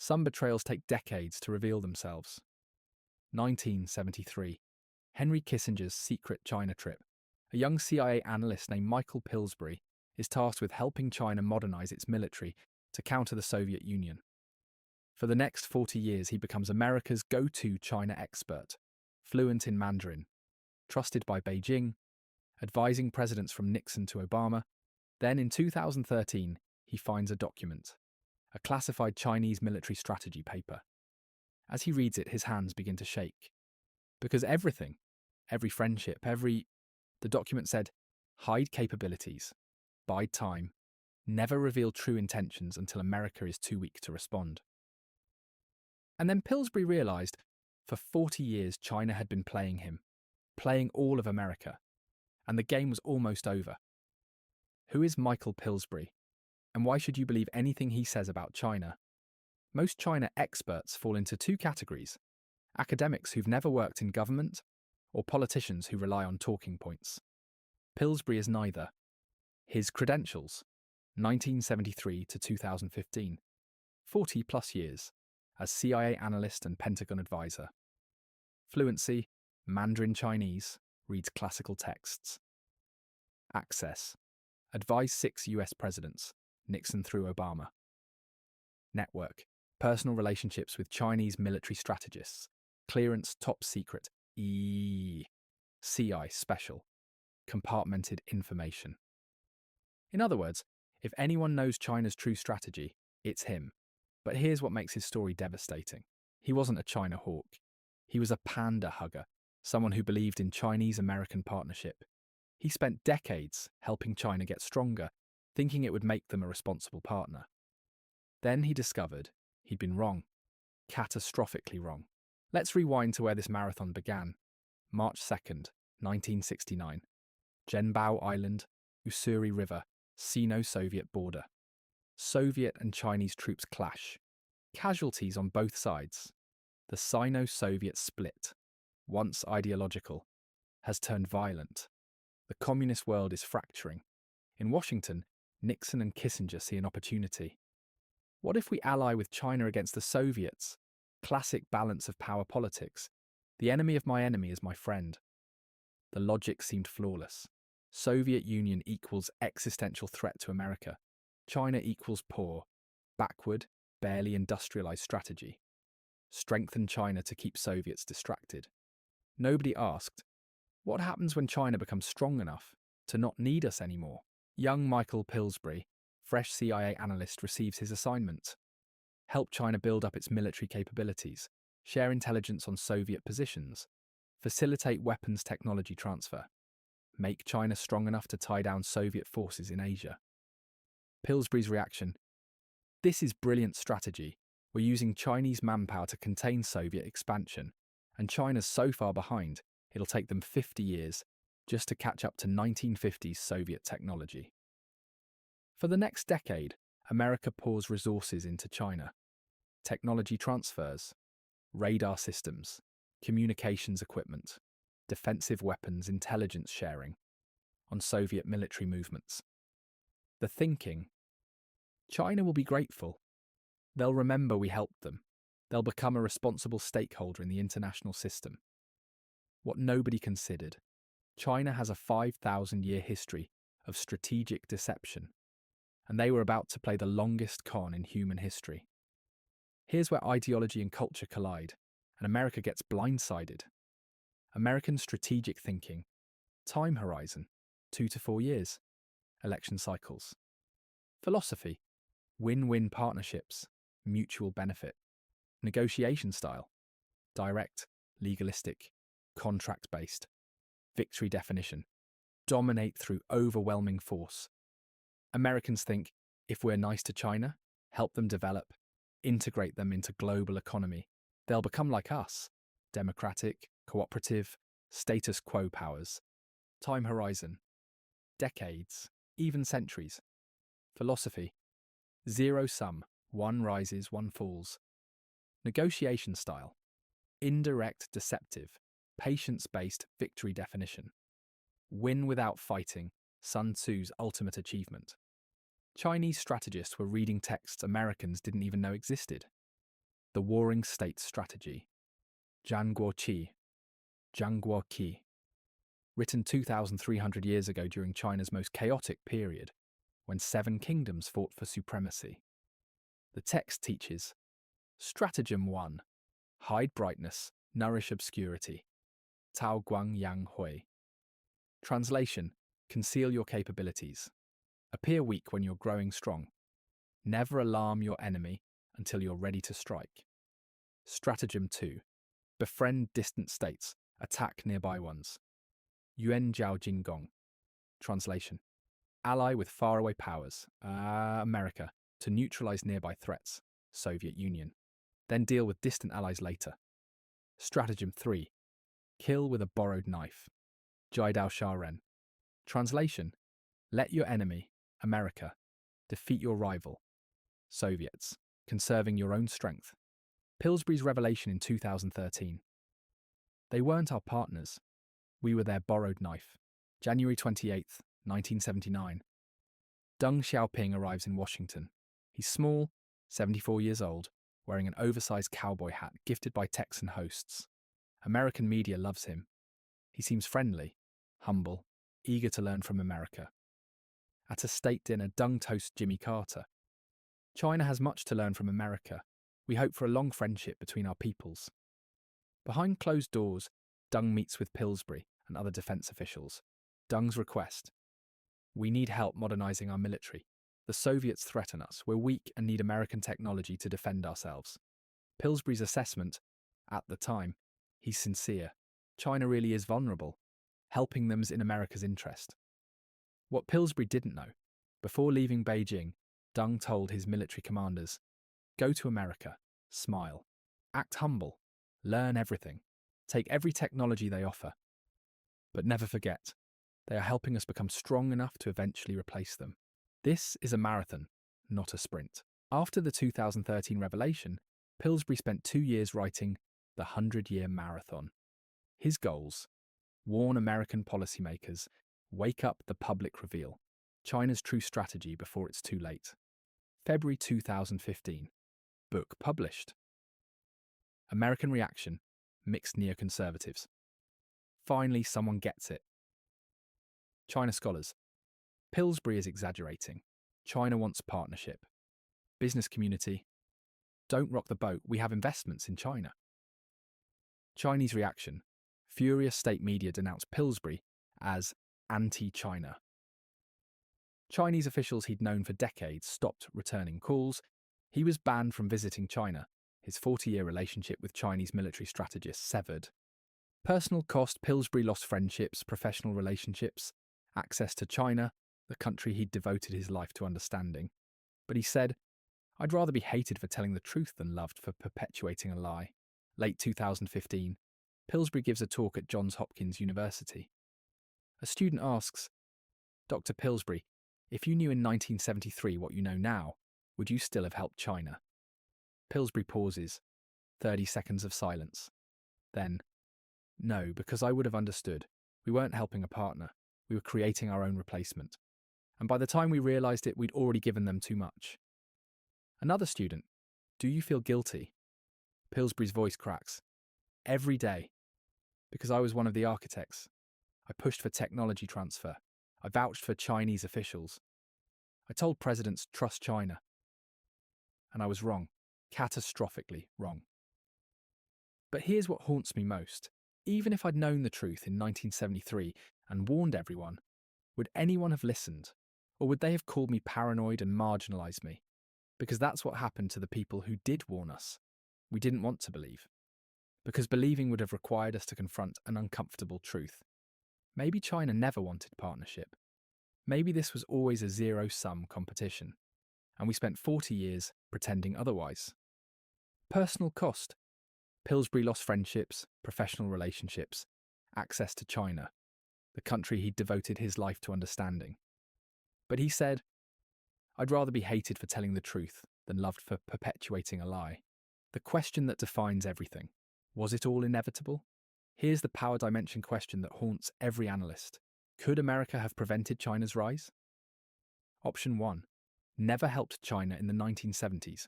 Some betrayals take decades to reveal themselves. 1973. Henry Kissinger's secret China trip. A young CIA analyst named Michael Pillsbury is tasked with helping China modernize its military to counter the Soviet Union. For the next 40 years, he becomes America's go-to China expert, fluent in Mandarin, trusted by Beijing, advising presidents from Nixon to Obama. Then in 2013, he finds a document, a classified Chinese military strategy paper. As he reads it, his hands begin to shake. Because everything, every friendship, the document said, hide capabilities, bide time, never reveal true intentions until America is too weak to respond. And then Pillsbury realized, for 40 years China had been playing him, playing all of America, and the game was almost over. Who is Michael Pillsbury, and why should you believe anything he says about China? Most China experts fall into two categories: academics who've never worked in government, or politicians who rely on talking points. Pillsbury is neither. His credentials: 1973 to 2015, 40 plus years, as CIA analyst and Pentagon advisor. Fluency: Mandarin Chinese, reads classical texts. Access: advised 6 US presidents, Nixon through Obama. Network: personal relationships with Chinese military strategists. Clearance top secret, CI special. Compartmented information. In other words, if anyone knows China's true strategy, it's him. But here's what makes his story devastating. He wasn't a China hawk. He was a panda hugger, someone who believed in Chinese-American partnership. He spent decades helping China get stronger, thinking it would make them a responsible partner. Then he discovered he'd been wrong, catastrophically wrong. Let's rewind to where this marathon began. March 2nd, 1969. Zhenbao Island, Ussuri River, Sino-Soviet border. Soviet and Chinese troops clash. Casualties on both sides. The Sino-Soviet split, once ideological, has turned violent. The communist world is fracturing. In Washington, Nixon and Kissinger see an opportunity. What if we ally with China against the Soviets? Classic balance of power politics. The enemy of my enemy is my friend. The logic seemed flawless. Soviet Union equals existential threat to America. China equals poor, backward, barely industrialized strategy. Strengthen China to keep Soviets distracted. Nobody asked, what happens when China becomes strong enough to not need us anymore? Young Michael Pillsbury, fresh CIA analyst, receives his assignment. Help China build up its military capabilities, share intelligence on Soviet positions, facilitate weapons technology transfer, make China strong enough to tie down Soviet forces in Asia. Pillsbury's reaction: this is brilliant strategy. We're using Chinese manpower to contain Soviet expansion, and China's so far behind, it'll take them 50 years just to catch up to 1950s Soviet technology. For the next decade, America pours resources into China. Technology transfers, radar systems, communications equipment, defensive weapons, intelligence sharing, on Soviet military movements. The thinking: China will be grateful. They'll remember we helped them. They'll become a responsible stakeholder in the international system. What nobody considered: China has a 5,000-year history of strategic deception, and they were about to play the longest con in human history. Here's where ideology and culture collide, and America gets blindsided. American strategic thinking: time horizon, 2 to 4 years. Election cycles. Philosophy: win-win partnerships, mutual benefit. Negotiation style: direct, legalistic, contract-based. Victory definition: dominate through overwhelming force. Americans think, if we're nice to China, help them develop, integrate them into global economy, they'll become like us: democratic, cooperative, status quo powers. Time horizon: decades, even centuries. Philosophy: zero sum, one rises, one falls. Negotiation style: indirect, deceptive, patience-based victory definition. Win without fighting, Sun Tzu's ultimate achievement. Chinese strategists were reading texts Americans didn't even know existed. The Warring States Strategy, Jianguoqi, Jianguoqi, written 2,300 years ago during China's most chaotic period, when 7 kingdoms fought for supremacy. The text teaches, Stratagem 1, hide brightness, nourish obscurity, Tao Guang Yang Hui. Translation, conceal your capabilities. Appear weak when you're growing strong. Never alarm your enemy until you're ready to strike. Stratagem 2, befriend distant states, attack nearby ones. Yuan Jiao Jinggong. Translation, ally with faraway powers, America, to neutralize nearby threats, Soviet Union. Then deal with distant allies later. Stratagem 3, kill with a borrowed knife, Jiadao Sharen. Translation, let your enemy, America, defeat your rival, Soviets, conserving your own strength. Pillsbury's revelation in 2013. They weren't our partners. We were their borrowed knife. January 28, 1979. Deng Xiaoping arrives in Washington. He's small, 74 years old, wearing an oversized cowboy hat gifted by Texan hosts. American media loves him. He seems friendly, humble, eager to learn from America. At a state dinner, Deng toasts Jimmy Carter. China has much to learn from America. We hope for a long friendship between our peoples. Behind closed doors, Deng meets with Pillsbury and other defense officials. Deng's request: we need help modernizing our military. The Soviets threaten us. We're weak and need American technology to defend ourselves. Pillsbury's assessment: at the time, he's sincere. China really is vulnerable. Helping them's in America's interest. What Pillsbury didn't know, before leaving Beijing, Deng told his military commanders, go to America, smile, act humble, learn everything, take every technology they offer. But never forget, they are helping us become strong enough to eventually replace them. This is a marathon, not a sprint. After the 2013 revelation, Pillsbury spent 2 years writing The 100-Year Marathon. His goals: warn American policymakers, wake up the public reveal, China's true strategy before it's too late. February 2015. Book published. American reaction: mixed neoconservatives. Finally, someone gets it. China scholars: Pillsbury is exaggerating. China wants partnership. Business community: don't rock the boat, we have investments in China. Chinese reaction: furious state media denounce Pillsbury as anti-China. Chinese officials he'd known for decades stopped returning calls. He was banned from visiting China. His 40-year relationship with Chinese military strategists severed. Personal cost: Pillsbury lost friendships, professional relationships, access to China, the country he'd devoted his life to understanding. But he said, I'd rather be hated for telling the truth than loved for perpetuating a lie. Late 2015, Pillsbury gives a talk at Johns Hopkins University. A student asks, Dr. Pillsbury, if you knew in 1973 what you know now, would you still have helped China? Pillsbury pauses. 30 seconds of silence. Then, no, because I would have understood. We weren't helping a partner. We were creating our own replacement. And by the time we realised it, we'd already given them too much. Another student, do you feel guilty? Pillsbury's voice cracks. Every day. Because I was one of the architects. I pushed for technology transfer. I vouched for Chinese officials. I told presidents, trust China. And I was wrong. Catastrophically wrong. But here's what haunts me most. Even if I'd known the truth in 1973 and warned everyone, would anyone have listened? Or would they have called me paranoid and marginalised me? Because that's what happened to the people who did warn us. We didn't want to believe. Because believing would have required us to confront an uncomfortable truth. Maybe China never wanted partnership. Maybe this was always a zero-sum competition. And we spent 40 years pretending otherwise. Personal cost. Pillsbury lost friendships, professional relationships, access to China, the country he'd devoted his life to understanding. But he said, I'd rather be hated for telling the truth than loved for perpetuating a lie. The question that defines everything. Was it all inevitable? Here's the power dimension question that haunts every analyst. Could America have prevented China's rise? Option 1. Never helped China in the 1970s.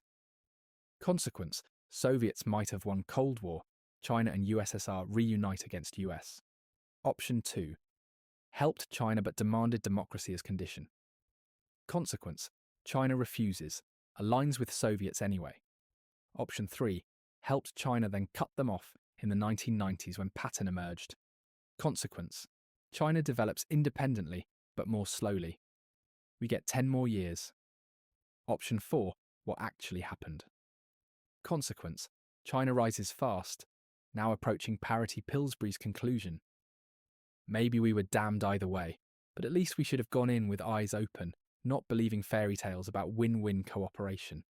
Consequence: Soviets might have won Cold War. China and USSR reunite against US. Option 2. Helped China but demanded democracy as condition. Consequence: China refuses, aligns with Soviets anyway. Option 3. Helped China then cut them off in the 1990s when Patton emerged. Consequence: China develops independently but more slowly. We get 10 more years. Option 4. What actually happened. Consequence: China rises fast, now approaching parity Pillsbury's conclusion. Maybe we were damned either way, but at least we should have gone in with eyes open, not believing fairy tales about win-win cooperation.